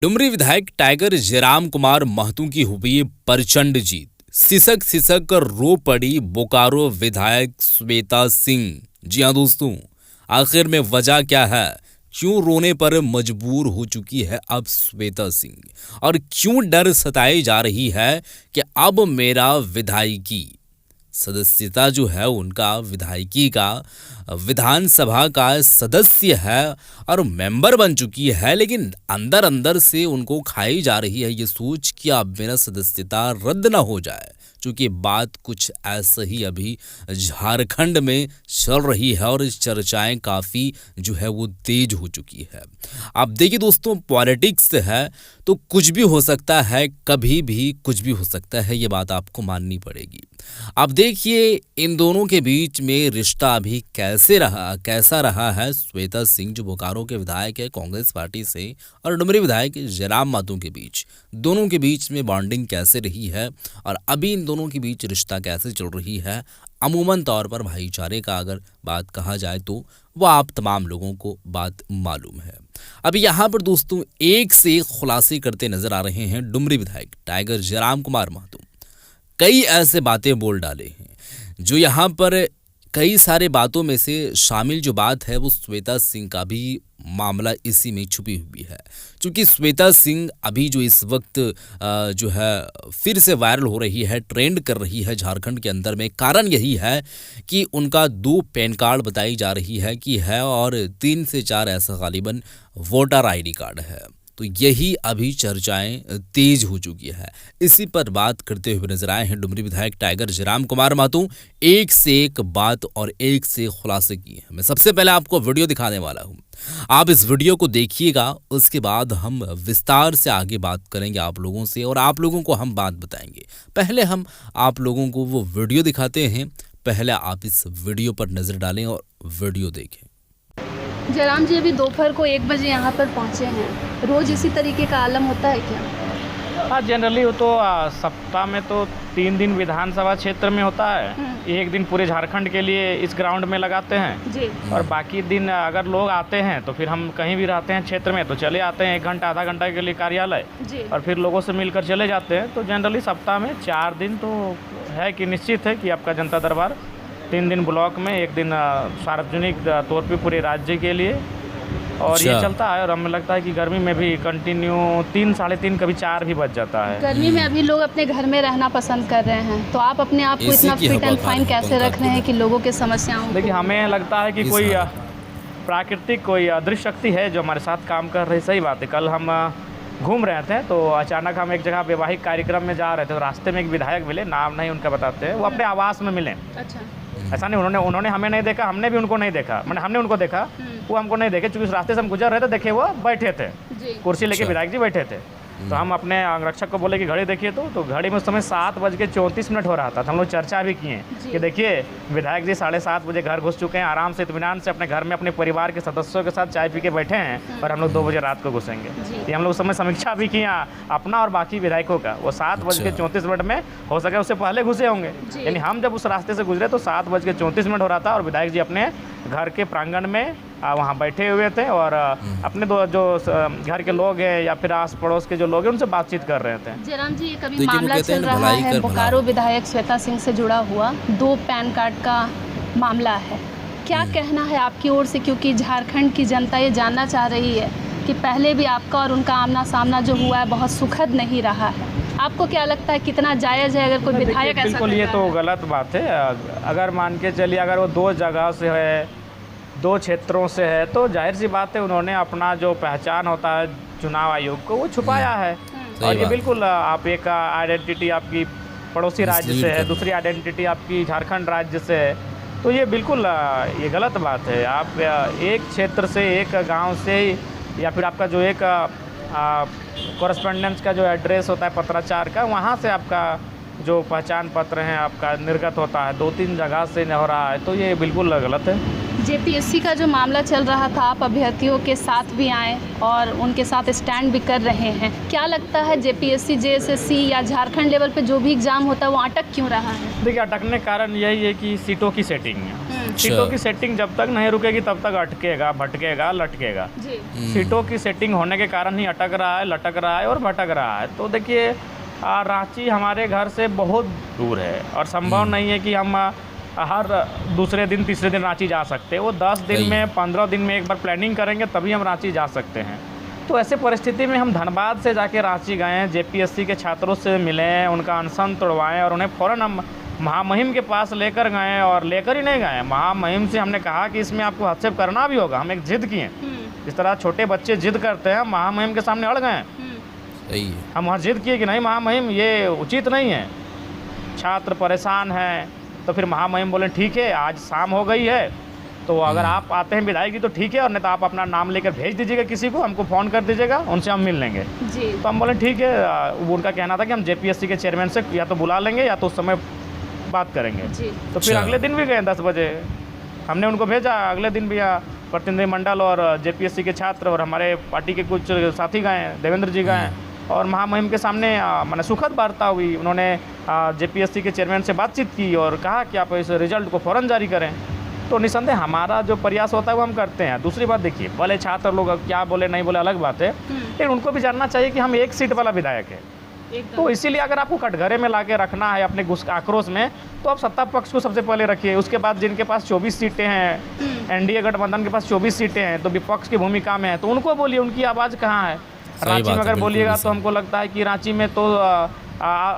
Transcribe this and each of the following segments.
डुमरी विधायक टाइगर जयराम कुमार महतो की हुई प्रचंड जीत। सिसक सिसक कर रो पड़ी बोकारो विधायक श्वेता सिंह। जी हाँ दोस्तों, आखिर में वजह क्या है, क्यों रोने पर मजबूर हो चुकी है अब श्वेता सिंह, और क्यों डर सताई जा रही है कि अब मेरा विधायकी सदस्यता जो है उनका विधायकी का विधानसभा का सदस्य है और मेंबर बन चुकी है, लेकिन अंदर अंदर से उनको खाई जा रही है ये सोच कि अब मेरा सदस्यता रद्द ना हो जाए। क्योंकि बात कुछ ऐसा ही अभी झारखंड में चल रही है और इस चर्चाएं काफ़ी जो है वो तेज हो चुकी है। आप देखिए दोस्तों, पॉलिटिक्स है तो कुछ भी हो सकता है, कभी भी कुछ भी हो सकता है, ये बात आपको माननी पड़ेगी। अब देखिए इन दोनों के बीच में रिश्ता अभी कैसा रहा है। श्वेता सिंह जो बोकारो के विधायक है कांग्रेस पार्टी से, और डुमरी विधायक जयराम महतो के बीच, दोनों के बीच में बॉन्डिंग कैसे रही है और अभी इन दोनों के बीच रिश्ता कैसे चल रही है। अमूमन तौर पर भाईचारे का अगर बात कहा जाए तो वह आप तमाम लोगों को बात मालूम है। अब यहाँ पर दोस्तों एक से खुलासे करते नजर आ रहे हैं डुमरी विधायक टाइगर जयराम कुमार महतो। कई ऐसे बातें बोल डाले हैं जो यहाँ पर कई सारे बातों में से शामिल जो बात है वो श्वेता सिंह का भी मामला इसी में छुपी हुई है। क्योंकि श्वेता सिंह अभी जो इस वक्त जो है फिर से वायरल हो रही है, ट्रेंड कर रही है झारखंड के अंदर में। कारण यही है कि उनका 2 पैन कार्ड बताई जा रही है कि है और 3 से 4 ऐसा गालिबन वोटर आईडी कार्ड है। तो यही अभी चर्चाएं तेज हो चुकी है। इसी पर बात करते हुए नजर आए हैं डुमरी विधायक टाइगर जयराम कुमार महतो। एक से एक बात और एक से खुलासे किए हैं। मैं सबसे पहले आपको वीडियो दिखाने वाला हूं, आप इस वीडियो को देखिएगा। उसके बाद हम विस्तार से आगे बात करेंगे आप लोगों से और आप लोगों को हम बात बताएंगे। पहले हम आप लोगों को वो वीडियो दिखाते हैं। पहले आप इस वीडियो पर नजर डालें और वीडियो देखें। जयराम जी अभी दोपहर को 1 बजे यहाँ पर पहुँचे हैं। रोज इसी तरीके का आलम होता है क्या? हाँ, जनरली वो तो सप्ताह में तो 3 दिन विधानसभा क्षेत्र में होता है। एक दिन पूरे झारखंड के लिए इस ग्राउंड में लगाते हैं जी। और बाकी दिन अगर लोग आते हैं तो फिर हम कहीं भी रहते हैं क्षेत्र में तो चले आते हैं 1 घंटा आधा घंटा के लिए कार्यालय जी। और फिर लोगों से मिलकर चले जाते हैं। तो जनरली सप्ताह में 4 दिन तो है कि निश्चित है कि आपका जनता दरबार 3 दिन ब्लॉक में, 1 दिन सार्वजनिक तौर पे पूरे राज्य के लिए, और ये चलता है। और हमें लगता है कि गर्मी में भी कंटिन्यू 3, साढ़े 3, कभी 4 भी बज जाता है। गर्मी में अभी लोग अपने घर में रहना पसंद कर रहे हैं, तो आप अपने आप को इतना फिट एंड फाइन कैसे रख रहे हैं कि लोगों के समस्याओं? देखिए, हमें लगता है कि कोई प्राकृतिक कोई अदृश्य शक्ति है जो हमारे साथ काम कर रही। सही बात है, कल हम घूम रहे थे तो अचानक हम एक जगह वैवाहिक कार्यक्रम में जा रहे थे तो रास्ते में एक विधायक मिले, नाम नहीं उनका बताते हैं, वो अपने आवास में मिले। अच्छा। ऐसा नहीं, उन्होंने हमें नहीं देखा, हमने भी उनको नहीं देखा, मैंने हमने उनको देखा, वो हमको नहीं देखे। चूँकि उस रास्ते से हम गुजर रहे थे, देखे वो बैठे थे, कुर्सी लेके विधायक जी बैठे थे। तो हम अपने अंगरक्षक को बोले कि घड़ी देखिए, तो घड़ी में उस समय 7:34 हो रहा था। तो हम लोग चर्चा भी किए कि देखिए विधायक जी 7:30 बजे घर घुस चुके हैं, आराम से इत्मीनान से अपने घर में अपने परिवार के सदस्यों के साथ चाय पी के बैठे हैं, और हम लोग 2 बजे रात को घुसेंगे। ये हम लोग उस समय समीक्षा भी किया अपना और बाकी विधायकों का। वो 7:34 में हो सके उससे पहले घुसे होंगे, यानी हम जब उस रास्ते से गुजरे तो 7:34 हो रहा था और विधायक जी अपने घर के प्रांगण में वहाँ बैठे हुए थे और अपने जो घर के लोग हैं या फिर आस पड़ोस के जो लोग हैं उनसे बातचीत कर रहे थे। जयराम जी, ये कभी मामला चल रहा है बोकारो विधायक श्वेता सिंह से जुड़ा हुआ 2 पैन कार्ड का मामला है, क्या कहना है आपकी ओर से? क्योंकि झारखंड की जनता ये जानना चाह रही है कि पहले भी आपका और उनका आमना सामना जो हुआ है बहुत सुखद नहीं रहा है। आपको क्या लगता है कितना जायज़ है अगर कोई विधायक ऐसा? बिल्कुल, ये तो गलत बात है। अगर मान के चलिए अगर वो 2 जगह से है, 2 क्षेत्रों से है, तो जाहिर सी बात है उन्होंने अपना जो पहचान होता है चुनाव आयोग को वो छुपाया है। और ये बिल्कुल आप एक आइडेंटिटी आपकी पड़ोसी राज्य से है, दूसरी आइडेंटिटी आपकी झारखंड राज्य से है, तो ये बिल्कुल ये गलत बात है। आप एक क्षेत्र से, एक गांव से, या फिर आपका जो एक कॉरेस्पॉन्डेंस का जो एड्रेस होता है पत्राचार का, वहाँ से आपका जो पहचान पत्र है आपका निर्गत होता है, 2-3 जगह से नहीं हो रहा है, तो ये बिल्कुल गलत है। जेपीएससी का जो मामला चल रहा था, आप अभ्यर्थियों के साथ भी आए और उनके साथ स्टैंड भी कर रहे हैं, क्या लगता है जेपीएससी, जेएसएससी या झारखंड लेवल पे जो भी एग्ज़ाम होता है वो अटक क्यों रहा है? देखिए, अटकने का कारण यही है कि सीटों की सेटिंग है। सीटों की सेटिंग जब तक नहीं रुकेगी तब तक अटकेगा, भटकेगा, लटकेगा। सीटों की सेटिंग होने के कारण ही अटक रहा है, लटक रहा है और भटक रहा है। तो देखिए रांची हमारे घर से बहुत दूर है और संभव नहीं है कि हम हर दूसरे दिन तीसरे दिन रांची जा सकते हैं। वो 10 दिन में 15 दिन में एक बार प्लानिंग करेंगे तभी हम रांची जा सकते हैं। तो ऐसे परिस्थिति में हम धनबाद से जाके रांची गए, जेपीएससी के छात्रों से मिले, उनका अनशन तोड़वाएं और उन्हें फ़ौरन हम महामहिम के पास लेकर गए। और लेकर ही नहीं गए, महामहिम से हमने कहा कि इसमें आपको हस्तक्षेप करना भी होगा। हम एक जिद किए, जिस तरह छोटे बच्चे जिद करते हैं, महामहिम के सामने अड़ गए। हम वहाँ जिद किए कि नहीं महामहिम, ये उचित नहीं है, छात्र परेशान हैं। तो फिर महामहिम बोले ठीक है, आज शाम हो गई है तो अगर आप आते हैं विधायक तो ठीक है, और नहीं तो आप अपना नाम लेकर भेज दीजिएगा किसी को, हमको फ़ोन कर दीजिएगा, उनसे हम मिल लेंगे जी। तो हम बोले ठीक है। उनका कहना था कि हम जेपीएससी के चेयरमैन से या तो बुला लेंगे या तो उस समय बात करेंगे जी। तो फिर अगले दिन भी गए 10 बजे, हमने उनको भेजा। अगले दिन भी प्रतिनिधि मंडल और जेपीएससी के छात्र और हमारे पार्टी के कुछ साथी गए, देवेंद्र जी गए और महामहिम के सामने मैंने सुखद वार्ता हुई। उन्होंने जेपीएससी के चेयरमैन से बातचीत की और कहा कि आप इस रिजल्ट को फ़ौरन जारी करें। तो निसंदेह हमारा जो प्रयास होता है वो हम करते हैं। दूसरी बात देखिए, भले छात्र लोग क्या बोले नहीं बोले अलग बात है, लेकिन उनको भी जानना चाहिए कि हम एक सीट वाला विधायक है। तो इसीलिए अगर आपको कटघरे में लाके रखना है अपने आक्रोश में, तो आप सत्ता पक्ष को सबसे पहले रखिए। उसके बाद जिनके पास 24 सीटें हैं, एनडीए गठबंधन के पास 24 सीटें हैं, तो विपक्ष की भूमिका में है, तो उनको बोलिए, उनकी आवाज़ कहाँ है। रांची में अगर बोलिएगा तो हमको लगता है कि रांची में तो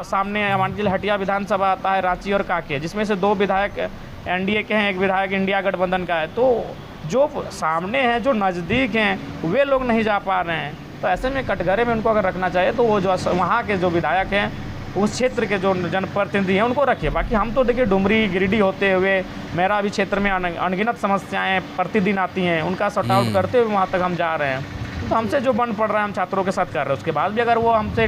सामने मान हटिया विधानसभा आता है, रांची और कांके, जिसमें से 2 विधायक एनडीए के हैं, एक विधायक इंडिया गठबंधन का है। तो जो सामने हैं, जो नज़दीक हैं, वे लोग नहीं जा पा रहे हैं। तो ऐसे में कटघरे में उनको अगर रखना चाहिए तो वो जो वहाँ के जो विधायक हैं, उस क्षेत्र के जो जनप्रतिनिधि हैं, उनको रखिए। बाकी हम तो देखिए डुमरी गिरिडीह होते हुए मेरा भी क्षेत्र में अनगिनत समस्याएँ प्रतिदिन आती हैं, उनका सॉर्ट आउट करते हुए वहाँ तक हम जा रहे हैं। तो हमसे जो बन पड़ रहा है हम छात्रों के साथ कर रहे हैं। उसके बाद भी अगर वो हमसे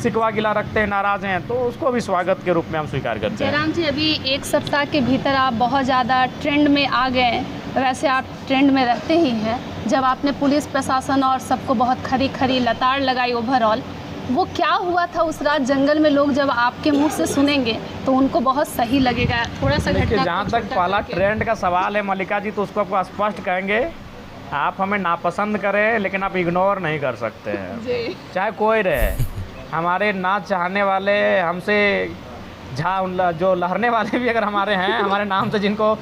सिकवा गिला रखते हैं, नाराज़ हैं, तो उसको भी स्वागत के रूप में हम स्वीकार करते हैं। जयराम जी, अभी 1 सप्ताह के भीतर आप बहुत ज़्यादा ट्रेंड में आ गए। वैसे आप ट्रेंड में रहते ही हैं। जब आपने पुलिस प्रशासन और सबको बहुत खरी लताड़ लगाई ओवरऑल, वो क्या हुआ था उस रात जंगल में? लोग जब आपके मुंह से सुनेंगे तो उनको बहुत सही लगेगा। थोड़ा सा घटना। जहाँ तक पहला ट्रेंड का सवाल है मल्लिका जी, तो उसको आपको स्पष्ट कहेंगे, आप हमें नापसंद करें लेकिन आप इग्नोर नहीं कर सकते हैं, चाहे कोई रहे। हमारे ना चाहने वाले, हमसे जो लहरने वाले भी अगर हमारे हैं, हमारे नाम से जिनको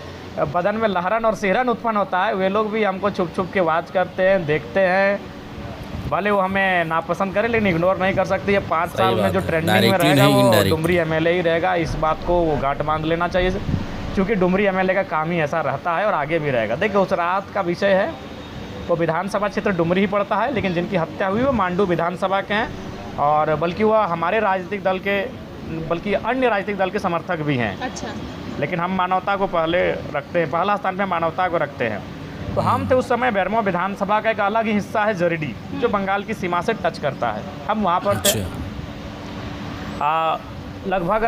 बदन में लहरन और सिहरन उत्पन्न होता है, वे लोग भी हमको छुप छुप के वाच करते हैं, देखते हैं। भले वो हमें नापसंद करें लेकिन इग्नोर नहीं कर सकती। ये 5 साल में जो ट्रेंडिंग में रहेगा वो डुमरी एमएलए ही रहेगा। इस बात को वो गांठ बांध लेना चाहिए, क्योंकि डुमरी एमएलए का काम ही ऐसा रहता है और आगे भी रहेगा। देखिए, उस रात का विषय है, वो विधानसभा क्षेत्र डुमरी ही पड़ता है, लेकिन जिनकी हत्या हुई वो मांडू विधानसभा के हैं, और बल्कि वह हमारे राजनीतिक दल के, बल्कि अन्य राजनीतिक दल के समर्थक भी हैं। अच्छा। लेकिन हम मानवता को पहले रखते हैं, पहला स्थान पे मानवता को रखते हैं। तो हम थे उस समय बेरमो विधानसभा का एक अलग ही हिस्सा है जरीडी, जो बंगाल की सीमा से टच करता है। हम वहाँ पर थे। लगभग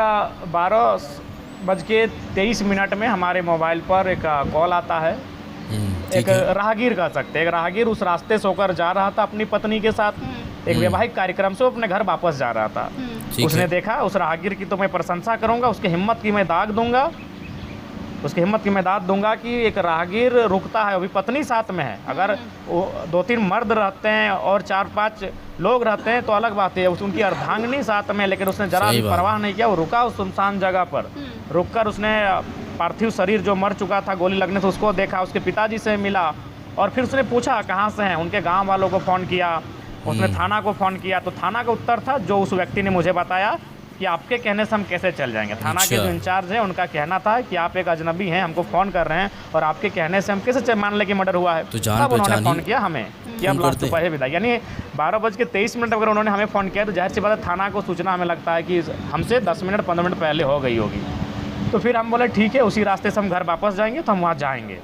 12:23 में हमारे मोबाइल पर एक कॉल आता है। एक राहगीर कह सकते हैं, एक राहगीर उस रास्ते से होकर जा रहा था अपनी पत्नी के साथ, एक वैवाहिक कार्यक्रम से अपने घर वापस जा रहा था। उसने देखा, उस राहगीर की तो मैं प्रशंसा करूंगा, उसकी हिम्मत की मैं दाग दूंगा, उसकी हिम्मत की मैं दाद दूंगा कि एक राहगीर रुकता है, अभी पत्नी साथ में है। अगर 2-3 मर्द रहते हैं और 4-5 लोग रहते हैं तो अलग बात है, उनकी अर्धांगिनी साथ में, लेकिन उसने जरा भी परवाह नहीं किया। वो रुका उस सुनसान जगह पर, रुककर उसने पार्थिव शरीर जो मर चुका था गोली लगने से, उसको देखा, उसके पिताजी से मिला और फिर उसने पूछा कहाँ से हैं। उनके गांव वालों को फ़ोन किया, उसने थाना को फ़ोन किया, तो थाना का उत्तर था जो उस व्यक्ति ने मुझे बताया कि आपके कहने से हम कैसे चल जाएंगे। थाना के जो इंचार्ज है उनका कहना था कि आप एक अजनबी हैं, हमको फ़ोन कर रहे हैं और आपके कहने से हम कैसे मान लें कि मर्डर हुआ है। तब उन्होंने फ़ोन किया हमें कि अब लास्ट उपाय है विदाई, यानी 12:23 अगर उन्होंने हमें फ़ोन किया तो जाहिर सी बात है थाना को सूचना हमें लगता है कि हमसे 10 मिनट 15 मिनट पहले हो गई होगी। तो फिर हम बोले ठीक है, उसी रास्ते से हम घर वापस जाएंगे, तो हम वहाँ जाएंगे।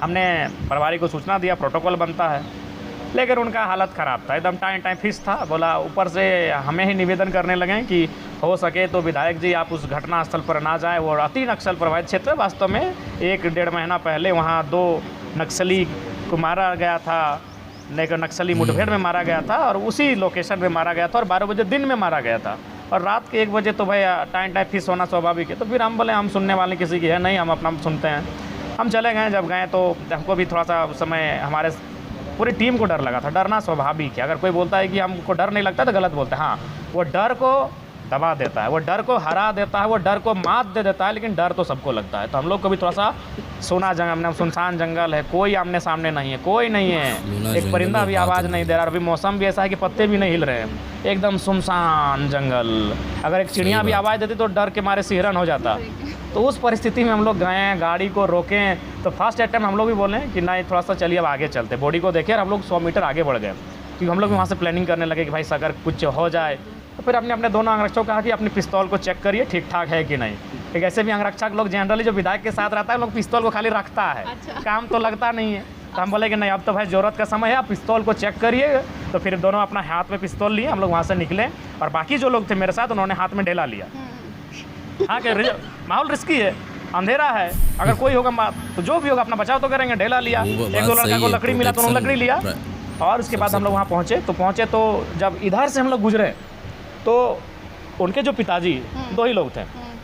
हमने पारिवारिक को सूचना दिया, प्रोटोकॉल बनता है, लेकिन उनका हालत ख़राब था, एकदम टाइम फिक्स था। बोला ऊपर से हमें ही निवेदन करने लगे कि हो सके तो विधायक जी आप उस घटना स्थल पर ना जाएं, वो अति नक्सल प्रभावित क्षेत्र है। वास्तव में 1-1.5 महीना पहले वहाँ 2 नक्सली को मारा गया था, लेकिन नक्सली मुठभेड़ में मारा गया था और उसी लोकेशन में मारा गया था और 12 बजे दिन में मारा गया था और रात के 1 बजे तो भाई टाइम फिक्स होना स्वाभाविक है। तो फिर हम बोले हम सुनने वाले किसी की है नहीं, हम अपना सुनते हैं। हम चले गए। जब गए तो हमको भी थोड़ा सा उस समय हमारे पूरी टीम को डर लगा था। डरना स्वाभाविक है, अगर कोई बोलता है कि हमको डर नहीं लगता तो गलत बोलता है। हाँ, वो डर को दबा देता है, वो डर को हरा देता है, वो डर को मात दे देता है, लेकिन डर तो सबको लगता है। तो हम लोग को भी थोड़ा सा सुना जंगल, सुनसान जंगल है, कोई आमने सामने नहीं है, कोई नहीं है, एक परिंदा भी आवाज़ नहीं दे रहा। अभी मौसम भी ऐसा है कि पत्ते भी नहीं हिल रहे हैं, एकदम सुनसान जंगल। अगर एक चिड़िया भी आवाज़ देती तो डर के मारे सिहरन हो जाता। तो उस परिस्थिति में हम लोग गए, गाड़ी को रोकें, तो फर्स्ट अटैम्प्ट हम लोग भी बोले कि नहीं थोड़ा सा चलिए अब आगे चलते। बॉडी को देखे और हम लोग 100 मीटर आगे बढ़ गए, क्योंकि हम लोग भी वहाँ से प्लानिंग करने लगे कि भाई अगर कुछ हो जाए तो फिर अपने दोनों अंगरक्षकों को कहा कि अपनी पिस्तौल को चेक करिए ठीक ठाक है कि नहीं। एक ऐसे भी अंगरक्षक लोग जनरली जो विधायक के साथ रहता है लोग पिस्तौल को खाली रखता है, काम तो लगता नहीं है। तो हम बोले कि नहीं अब तो भाई ज़रूरत का समय है, आप पिस्तौल को चेक करिए। तो फिर दोनों अपना हाथ में पिस्तौल लिए, हम लोग वहाँ से निकले और बाकी जो लोग थे मेरे साथ उन्होंने हाथ में ढेला लिया। हाँ कि माहौल रिस्की है, अंधेरा है, अगर कोई होगा तो जो भी होगा अपना बचाव तो करेंगे। ढेला लिया, एक दो लड़का को लकड़ी मिला तो उन्होंने लकड़ी लिया। और उसके बाद हम लोग वहाँ पहुँचे तो जब इधर से हम लोग गुजरे तो उनके जो पिताजी 2 ही लोग थे,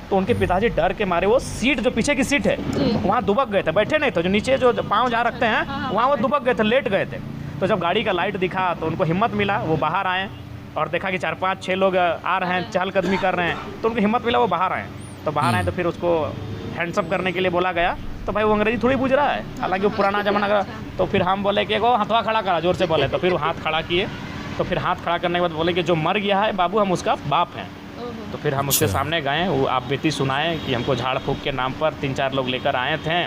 तो उनके पिताजी डर के मारे वो सीट जो पीछे की सीट है वहाँ दुबक गए थे, बैठे नहीं थे, जो नीचे जो पाँव जहाँ रखते हैं वहाँ वो दुबक गए थे, लेट गए थे। तो जब गाड़ी का लाइट दिखा तो उनको हिम्मत मिला, वो बाहर आए और देखा कि 4-5-6 लोग आ रहे हैं, चहलकदमी कर रहे हैं, तो उनको हिम्मत मिला, वो बाहर आए। तो बाहर आए तो फिर उसको हैंड्सअप करने के लिए बोला गया। तो भाई वो अंग्रेजी थोड़ी पूछ रहा है, हालांकि वो पुराना जमाना का। तो फिर हम बोले कि वो हथवा खड़ा करा, जोर से बोले, तो फिर वो हाथ खड़ा किए। तो फिर हाथ खड़ा करने के बाद बोले कि जो मर गया है बाबू हम उसका बाप हैं। तो फिर हम उसके सामने गए, वो आप बेटी सुनाए कि हमको झाड़ फूँक के नाम पर 3-4 लोग लेकर आए थे,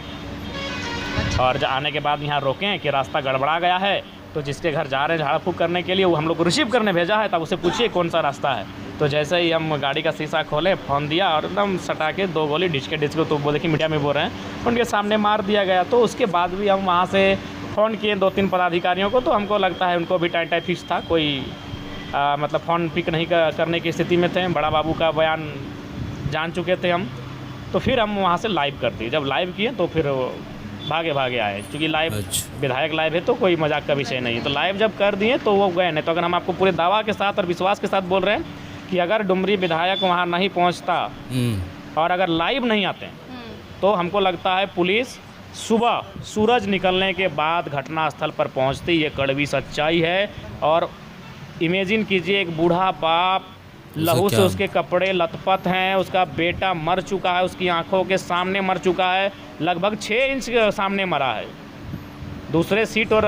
और आने के बाद यहाँ रोकें कि रास्ता गड़बड़ा गया है, तो जिसके घर जा रहे हैं झाड़ फूँक करने के लिए वो हम लोग को रिसीव करने भेजा है, तब उसे पूछिए कौन सा रास्ता है। तो जैसे ही हम गाड़ी का शीशा खोले, फ़ोन दिया और एकदम सटा के 2 गोली डिस्के तो वो देखिए मीडिया में बोल रहे हैं, उनके सामने मार दिया गया। तो उसके बाद भी हम वहाँ से फ़ोन किए 2-3 पदाधिकारियों को, तो हमको लगता है उनको भी टाइम फिक्स था, कोई मतलब फ़ोन पिक नहीं करने की स्थिति में थे। बड़ा बाबू का बयान जान चुके थे हम। तो फिर हम वहाँ से लाइव कर दिए। जब लाइव किए तो फिर भागे आए, क्योंकि लाइव विधायक लाइव है तो कोई मजाक का विषय नहीं है। तो लाइव जब कर दिए तो वो गए नहीं। तो अगर हम आपको पूरे दावा के साथ और विश्वास के साथ बोल रहे हैं कि अगर डुमरी विधायक वहाँ नहीं पहुँचता और अगर लाइव नहीं आते तो हमको लगता है पुलिस सुबह सूरज निकलने के बाद घटनास्थल पर पहुँचती। ये कड़वी सच्चाई है। और इमेजिन कीजिए, एक बूढ़ा बाप, लहू से उसके कपड़े लथपथ हैं, उसका बेटा मर चुका है, उसकी आंखों के सामने मर चुका है, लगभग 6 इंच के सामने मरा है। दूसरे सीट और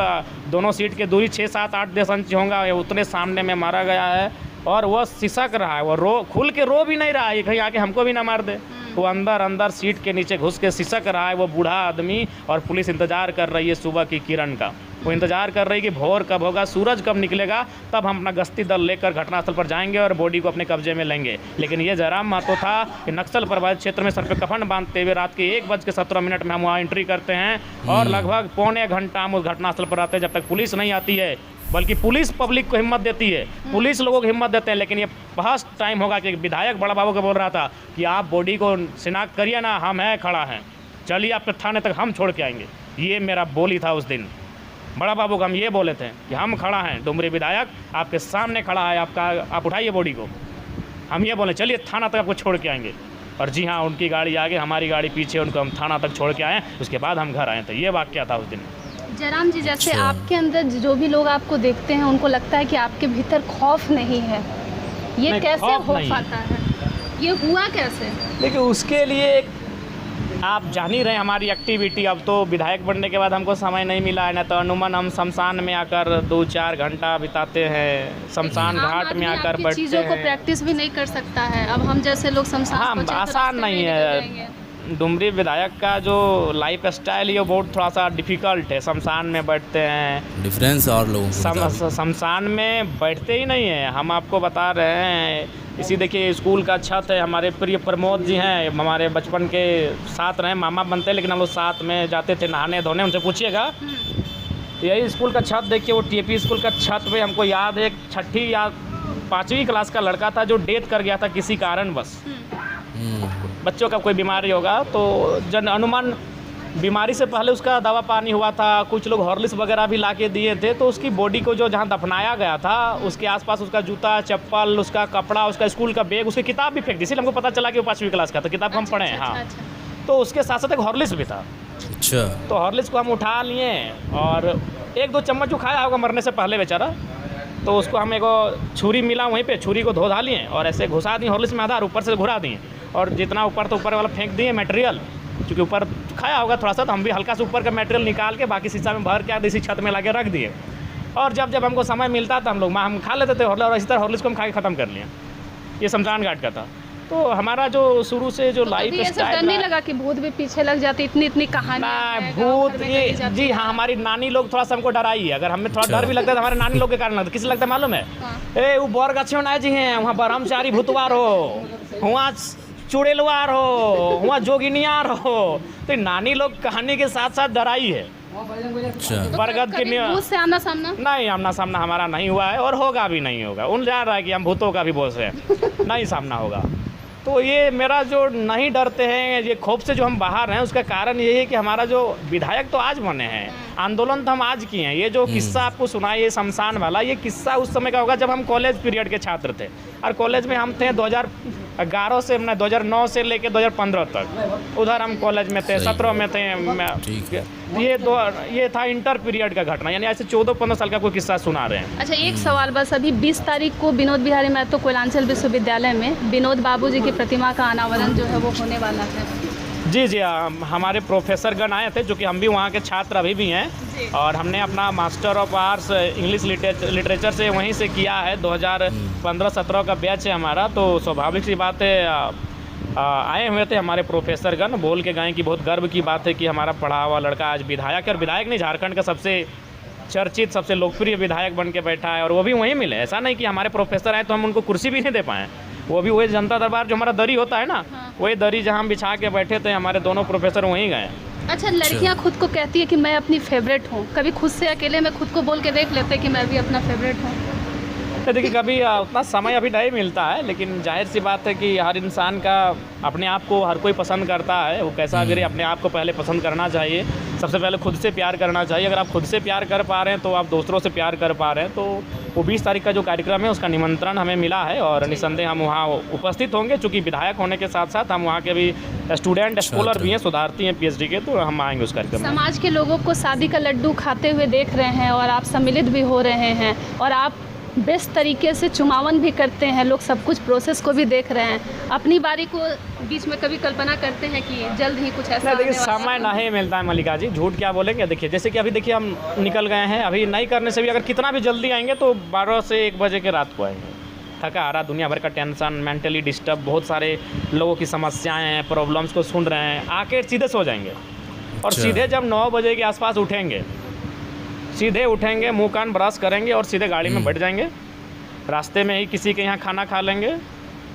दोनों सीट के दूरी 6, 7, 8, 10 इंच होगा, उतने सामने में मारा गया है। और वो सिसक रहा है, वो खुल के रो भी नहीं रहा है, कहीं आके हमको भी ना मार दे। वो अंदर सीट के नीचे घुस के सिसक रहा है वो बूढ़ा आदमी। और पुलिस इंतज़ार कर रही है सुबह की किरण का, वो इंतज़ार कर रही है कि भोर कब होगा, सूरज कब निकलेगा, तब हम अपना गश्ती दल लेकर घटनास्थल पर जाएंगे और बॉडी को अपने कब्जे में लेंगे। लेकिन ये जयराम महतो था कि नक्सल प्रभावित क्षेत्र में सर पे कफन बांधते हुए रात के 1:17 में हम वहाँ एंट्री करते हैं और लगभग पौने घंटा हम उस घटनास्थल पर आते हैं जब तक पुलिस नहीं आती है। बल्कि पुलिस पब्लिक को हिम्मत देती है, पुलिस लोगों को हिम्मत देते हैं। लेकिन ये फर्स्ट टाइम होगा कि विधायक बड़ा बाबू को बोल रहा था कि आप बॉडी को शिनाख्त करिए ना, हम हैं खड़ा हैं, चलिए आपके थाने तक हम छोड़ के आएंगे। ये मेरा बोली था उस दिन बड़ा बाबू को। हम ये बोले थे कि हम खड़ा हैं, डुमरी विधायक आपके सामने खड़ा है, आप उठाइए बॉडी को। हम ये बोले चलिए थाना तक आपको छोड़ के आएंगे। और जी हाँ, उनकी गाड़ी आगे, हमारी गाड़ी पीछे, उनको हम थाना तक छोड़ के आए। उसके बाद हम घर आए। तो ये वाक़या था उस दिन। जयराम जी, जैसे आपके अंदर जो भी लोग आपको देखते हैं उनको लगता है कि आपके भीतर खौफ नहीं है, ये कैसे हो पाता है, ये हुआ कैसे? देखिए उसके लिए आप जान ही रहे हैं हमारी एक्टिविटी। अब तो विधायक बनने के बाद हमको समय नहीं मिला है, ना तो अनूमन हम शमशान में आकर 2-4 घंटा बिताते हैं, शमशान घाट में आकर बैठते हैं। चीज़ों को प्रैक्टिस भी नहीं कर सकता है। अब हम जैसे लोग शमशान को आसान नहीं है। डुमरी विधायक का जो लाइफ स्टाइल ये बहुत थोड़ा सा डिफ़िकल्ट है। शमशान में बैठते हैं, डिफरेंस और लोगों शमशान में बैठते ही नहीं हैं। हम आपको बता रहे हैं, इसी देखिए स्कूल का छत है, हमारे प्रिय प्रमोद जी हैं, हमारे बचपन के साथ रहे, मामा बनते, लेकिन हम लोग साथ में जाते थे नहाने धोने, उनसे पूछिएगा। यही स्कूल का छत देखिए, वो TAP स्कूल का छत पे हमको याद है, 6ठी या 5वीं क्लास का लड़का था जो डेथ कर गया था किसी कारणवश। बच्चों का कोई बीमारी होगा तो जन अनुमान बीमारी से पहले उसका दवा पानी हुआ था, कुछ लोग हॉर्लिक्स वगैरह भी ला के दिए थे। तो उसकी बॉडी को जो जहाँ दफनाया गया था उसके आसपास उसका जूता चप्पल, उसका कपड़ा, उसका स्कूल का बैग, उसकी किताब भी फेंक दी। इसलिए हमको पता चला कि वो 5वीं क्लास का था, किताब हम पढ़े हैं। हाँ, तो उसके साथ साथ एक हॉर्लिक्स भी था। अच्छा। तो हॉर्लिक्स को हम उठा लिए और 1-2 चम्मच जो खाया होगा मरने से पहले बेचारा, तो उसको हम एगो छुरी मिला वहीं पे, छुरी को धो लिए और ऐसे घुसा दिए हॉर्लिक्स में आधा और ऊपर से घुरा दिए और जितना ऊपर तो ऊपर वाला फेंक दिए मटेरियल, क्योंकि ऊपर खाया होगा थोड़ा सा, तो हम भी हल्का से ऊपर का मटेरियल निकाल के बाकी शीशा में भर के इसी छत में ला के रख दिए। और जब हमको समय मिलता था हम खा लेते थे और इसी तरह हॉर्लिक्स को हम खा के ख़त्म कर लिए। ये शमशान घाट का था। तो हमारा जो शुरू से जो लाइफ स्टाइल, डर नहीं लगा कि भूत भी पीछे लग जाती? इतनी कहानियां हैं, भूत ये जी हाँ, हमारी नानी लोग थोड़ा सा हमको डराई है। अगर हमें थोड़ा डर भी लगता है तो हमारे नानी लोग के कारण लगता है। किसी लगता है मालूम है? ए वो बोर गछियों ना जी हैं, वहाँ ब्रह्मचारी भूतवार हो, वहाँ चुड़ेलवार हो, वहाँ जोगिनियार हो। तो नानी लोग कहानी के साथ साथ डराई है। बरगद के भूत से आमना सामना नहीं, आमना सामना हमारा नहीं हुआ है और होगा भी नहीं होगा। उन जा रहा है कि हम भूतों का भी बोझ है, नहीं सामना होगा। तो ये मेरा जो नहीं डरते हैं, ये खौफ से जो हम बाहर हैं, उसका कारण यही है कि हमारा जो विधायक तो आज बने हैं, आंदोलन तो हम आज किए हैं। ये जो किस्सा आपको सुना ये शमशान वाला, ये किस्सा उस समय का होगा जब हम कॉलेज पीरियड के छात्र थे। और कॉलेज में हम थे 2011 से 2009 से लेके 2015 तक उधर हम कॉलेज में थे, 17 में थे। ये था इंटर पीरियड का घटना, यानी ऐसे 14-15 साल का कोई किस्सा सुना रहे हैं। अच्छा, एक सवाल बस, अभी 20 तारीख को विनोद बिहारी महतो कोयलांचल विश्वविद्यालय में विनोद बाबूजी की प्रतिमा का अनावरण जो है वो होने वाला है। जी हमारे प्रोफेसर गण आए थे, जो कि हम भी वहाँ के छात्र अभी भी हैं, और हमने अपना master of arts English literature से वहीं से किया है। 2015-17 का बैच है हमारा। तो स्वाभाविक सी बात है, आए हुए थे हमारे प्रोफेसर गण, बोल के गए कि बहुत गर्व की बात है कि हमारा पढ़ा हुआ लड़का आज विधायक है। और विधायक नहीं, झारखंड का सबसे चर्चित सबसे लोकप्रिय विधायक बन के बैठा है, और वो भी वहीं मिले। ऐसा नहीं कि हमारे प्रोफेसर आए तो हम उनको कुर्सी भी नहीं दे पाएँ। वो भी वही जनता दरबार जो हमारा दरी होता है ना, वही दरी जहाँ हम बिछा के बैठे थे, हमारे दोनों प्रोफेसर वहीं गए। अच्छा, लड़कियाँ खुद को कहती है कि मैं अपनी फेवरेट हूँ, कभी खुद से अकेले में खुद को बोल के देख लेते कि मैं भी अपना फेवरेट हूँ? तो देखिए, कभी उतना समय अभी नहीं मिलता है, लेकिन जाहिर सी बात है कि हर इंसान का अपने आप को हर कोई पसंद करता है। वो कैसा अगर अपने आप को पहले पसंद करना चाहिए, सबसे पहले खुद से प्यार करना चाहिए। अगर आप खुद से प्यार कर पा रहे हैं तो आप दूसरों से प्यार कर पा रहे हैं। तो वो 20 तारीख का जो कार्यक्रम है उसका निमंत्रण हमें मिला है और निसंदेह हम वहाँ उपस्थित होंगे। चूँकि विधायक होने के साथ साथ हम वहाँ के भी स्टूडेंट स्कॉलर भी हैं, शोधार्थी हैं PhD के, तो हम आएंगे उस कार्यक्रम में। समाज के लोगों को शादी का लड्डू खाते हुए देख रहे हैं और आप सम्मिलित भी हो रहे हैं, और आप बेस्ट तरीके से चुमावन भी करते हैं, लोग सब कुछ प्रोसेस को भी देख रहे हैं। अपनी बारी को बीच में कभी कल्पना करते हैं कि जल्द ही कुछ ऐसा? देखिए, समय नहीं मिलता है मल्लिका जी, झूठ क्या बोलेंगे। देखिए, जैसे कि अभी देखिए हम निकल गए हैं, अभी नहीं करने से भी अगर कितना भी जल्दी आएंगे तो 12 से 1 बजे के रात को आएंगे। थका हारा, दुनिया भर का टेंशन, मेंटली डिस्टर्ब, बहुत सारे लोगों की समस्याएं हैं, प्रॉब्लम्स को सुन रहे हैं, आके सीधे सो जाएंगे। और सीधे जब 9 बजे के आसपास उठेंगे, सीधे उठेंगे, मुँह कान ब्रश करेंगे और सीधे गाड़ी में बैठ जाएंगे। रास्ते में ही किसी के यहाँ खाना खा लेंगे,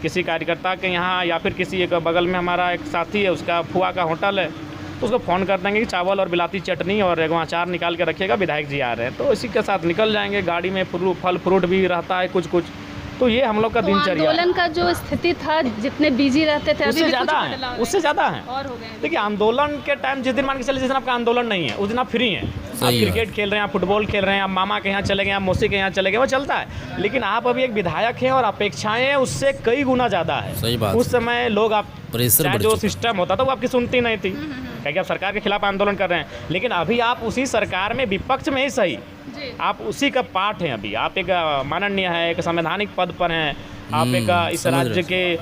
किसी कार्यकर्ता के यहाँ, या फिर किसी एक बगल में हमारा एक साथी है, उसका फुआ का होटल है, तो उसको फ़ोन कर देंगे कि चावल और बिलाती चटनी और एक अचार निकाल के रखिएगा, विधायक जी आ रहे हैं। तो इसी के साथ निकल जाएंगे। गाड़ी में फल फ्रूट भी रहता है कुछ। तो ये हम लोग का दिनचर्या। आंदोलन का जो स्थिति था, जितने बिजी रहते थे, उससे ज़्यादा है, उससे ज़्यादा है और हो गए। देखिए, आंदोलन के टाइम जिस दिन मान के चलिए, जिस दिन आपका आंदोलन नहीं है उस दिन आप फ्री हैं। आप क्रिकेट खेल रहे हैं, आप फुटबॉल खेल रहे हैं, आप मामा के यहाँ चले गए, आप मौसी के यहाँ चले गए, वो चलता है। लेकिन आप अभी एक विधायक हैं और अपेक्षाएं उससे कई गुना ज़्यादा है। सही बात। उस समय लोग आप चाहे जो सिस्टम होता था वो आपकी सुनती नहीं थी, क्योंकि आप सरकार के खिलाफ आंदोलन कर रहे हैं। लेकिन अभी आप उसी सरकार में विपक्ष में ही सही, आप उसी का पार्ट हैं। अभी आप एक माननीय है, एक संवैधानिक पद पर हैं, आप एक इस राज्य के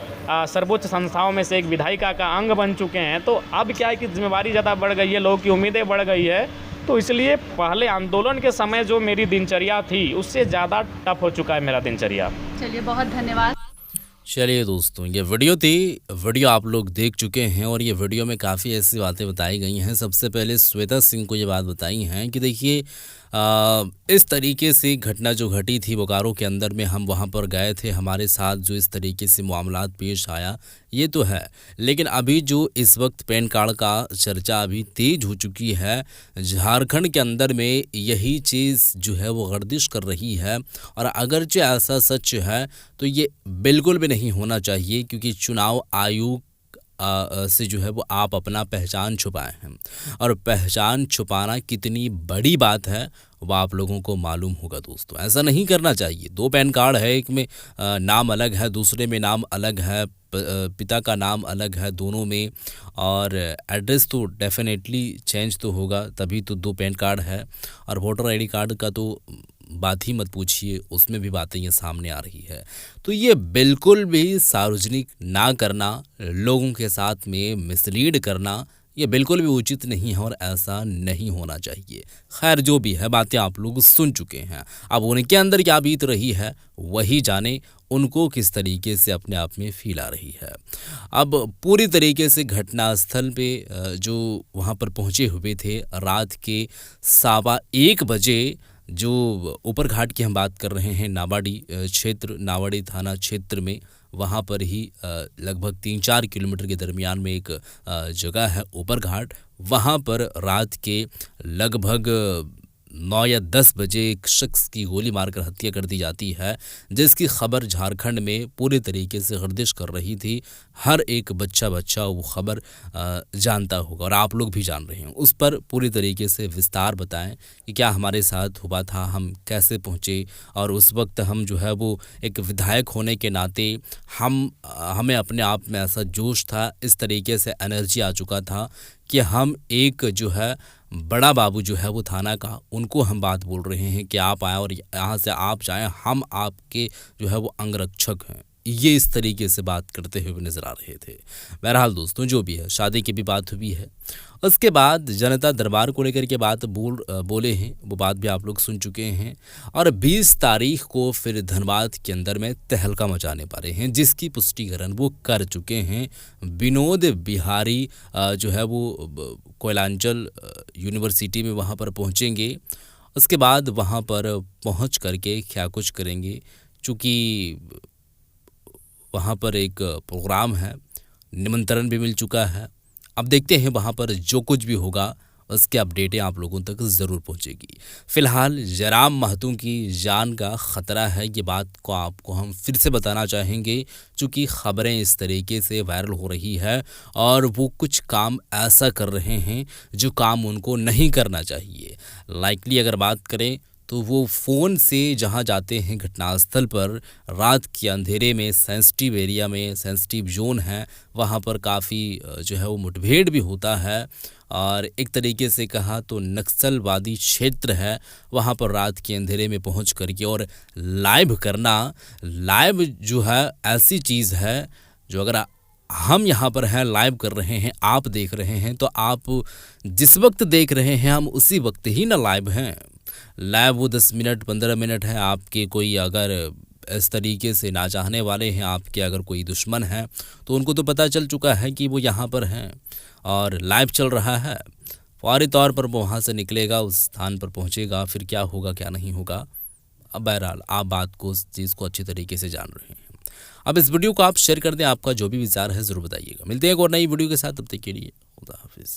सर्वोच्च संस्थाओं में से एक विधायिका का अंग बन चुके हैं। तो अब क्या है कि जिम्मेवारी ज़्यादा बढ़ गई है, लोगों की उम्मीदें बढ़ गई है। तो इसलिए पहले आंदोलन के समय जो मेरी दिनचर्या थी उससे ज़्यादा टफ हो चुका है मेरा दिनचर्या। चलिए, बहुत धन्यवाद। चलिए दोस्तों, ये वीडियो आप लोग देख चुके हैं और ये वीडियो में काफ़ी ऐसी बातें बताई गई हैं। सबसे पहले श्वेता सिंह को ये बात बताई हैं कि देखिए, इस तरीके से घटना जो घटी थी बोकारो के अंदर में, हम वहाँ पर गए थे, हमारे साथ जो इस तरीके से मामलात पेश आया ये तो है। लेकिन अभी जो इस वक्त पैन कार्ड का चर्चा अभी तेज हो चुकी है, झारखंड के अंदर में यही चीज़ जो है वो गर्दिश कर रही है। और अगरचे ऐसा सच है तो ये बिल्कुल भी नहीं होना चाहिए, क्योंकि चुनाव आयोग से जो है वो आप अपना पहचान छुपाए हैं, और पहचान छुपाना कितनी बड़ी बात है वो आप लोगों को मालूम होगा दोस्तों। ऐसा नहीं करना चाहिए। 2 पैन कार्ड है, एक में नाम अलग है, दूसरे में नाम अलग है, पिता का नाम अलग है दोनों में, और एड्रेस तो डेफिनेटली चेंज तो होगा, तभी तो 2 पैन कार्ड है। और वोटर आईडी कार्ड का तो बात ही मत पूछिए, उसमें भी बातें ये सामने आ रही है। तो ये बिल्कुल भी सार्वजनिक ना करना, लोगों के साथ में मिसलीड करना, ये बिल्कुल भी उचित नहीं है और ऐसा नहीं होना चाहिए। खैर जो भी है, बातें आप लोग सुन चुके हैं। अब उनके अंदर क्या बीत रही है वही जाने, उनको किस तरीके से अपने आप में फील आ रही है। अब पूरी तरीके से घटनास्थल पे जो वहाँ पर पहुँचे हुए थे रात के 1:15 बजे, जो ऊपर घाट की हम बात कर रहे हैं, नावाडी क्षेत्र, नावाडी थाना क्षेत्र में, वहाँ पर ही लगभग 3-4 किलोमीटर के दरमियान में एक जगह है ऊपर घाट। वहाँ पर रात के लगभग 9 या 10 बजे एक शख्स की गोली मारकर हत्या कर दी जाती है, जिसकी खबर झारखंड में पूरे तरीके से गर्दिश कर रही थी। हर एक बच्चा वो खबर जानता होगा और आप लोग भी जान रहे हैं। उस पर पूरी तरीके से विस्तार बताएं कि क्या हमारे साथ हुआ था, हम कैसे पहुंचे, और उस वक्त हम जो है वो एक विधायक होने के नाते हमें अपने आप में ऐसा जोश था, इस तरीके से एनर्जी आ चुका था कि हम एक जो है बड़ा बाबू जो है वो थाना का, उनको हम बात बोल रहे हैं कि आप आएँ और यहाँ से आप जाएं, हम आपके जो है वो अंगरक्षक हैं। ये इस तरीके से बात करते हुए नजर आ रहे थे। बहरहाल दोस्तों जो भी है, शादी की भी बात हुई है। उसके बाद जनता दरबार को लेकर के बात बोले हैं, वो बात भी आप लोग सुन चुके हैं। और 20 तारीख को फिर धनबाद के अंदर में तहलका मचाने पा रहे हैं, जिसकी पुष्टिकरण वो कर चुके हैं। विनोद बिहारी जो है वो कोयलांचल यूनिवर्सिटी में वहाँ पर पहुँचेंगे। उसके बाद वहाँ पर पहुँच करके क्या कुछ करेंगे, चूँकि वहाँ पर एक प्रोग्राम है, निमंत्रण भी मिल चुका है। अब देखते हैं वहाँ पर जो कुछ भी होगा उसके अपडेटें आप लोगों तक ज़रूर पहुँचेगी। फ़िलहाल जयराम महतो की जान का ख़तरा है, ये बात को आपको हम फिर से बताना चाहेंगे, चूँकि ख़बरें इस तरीके से वायरल हो रही है और वो कुछ काम ऐसा कर रहे हैं जो काम उनको नहीं करना चाहिए। लाइकली अगर बात करें तो वो फ़ोन से जहाँ जाते हैं घटनास्थल पर, रात के अंधेरे में, सेंसिटिव एरिया में, सेंसिटिव जोन है, वहाँ पर काफ़ी जो है वो मुठभेड़ भी होता है। और एक तरीके से कहा तो नक्सलवादी क्षेत्र है, वहाँ पर रात के अंधेरे में पहुँच करके और लाइव करना, लाइव जो है ऐसी चीज़ है जो अगर हम यहाँ पर हैं, लाइव कर रहे हैं, आप देख रहे हैं, तो आप जिस वक्त देख रहे हैं हम उसी वक्त ही ना लाइव हैं। लाइव वो 10 मिनट 15 मिनट है। आपके कोई अगर इस तरीके से ना चाहने वाले हैं, आपके अगर कोई दुश्मन है, तो उनको तो पता चल चुका है कि वो यहाँ पर हैं और लाइव चल रहा है। फौरी तौर पर वो वहाँ से निकलेगा, उस स्थान पर पहुँचेगा, फिर क्या होगा क्या नहीं होगा। अब बहरहाल आप बात को, उस चीज़ को अच्छी तरीके से जान रहे हैं। अब इस वीडियो को आप शेयर कर दें, आपका जो भी विचार है ज़रूर बताइएगा। मिलते हैं एक और नई वीडियो के साथ, तब तक के लिए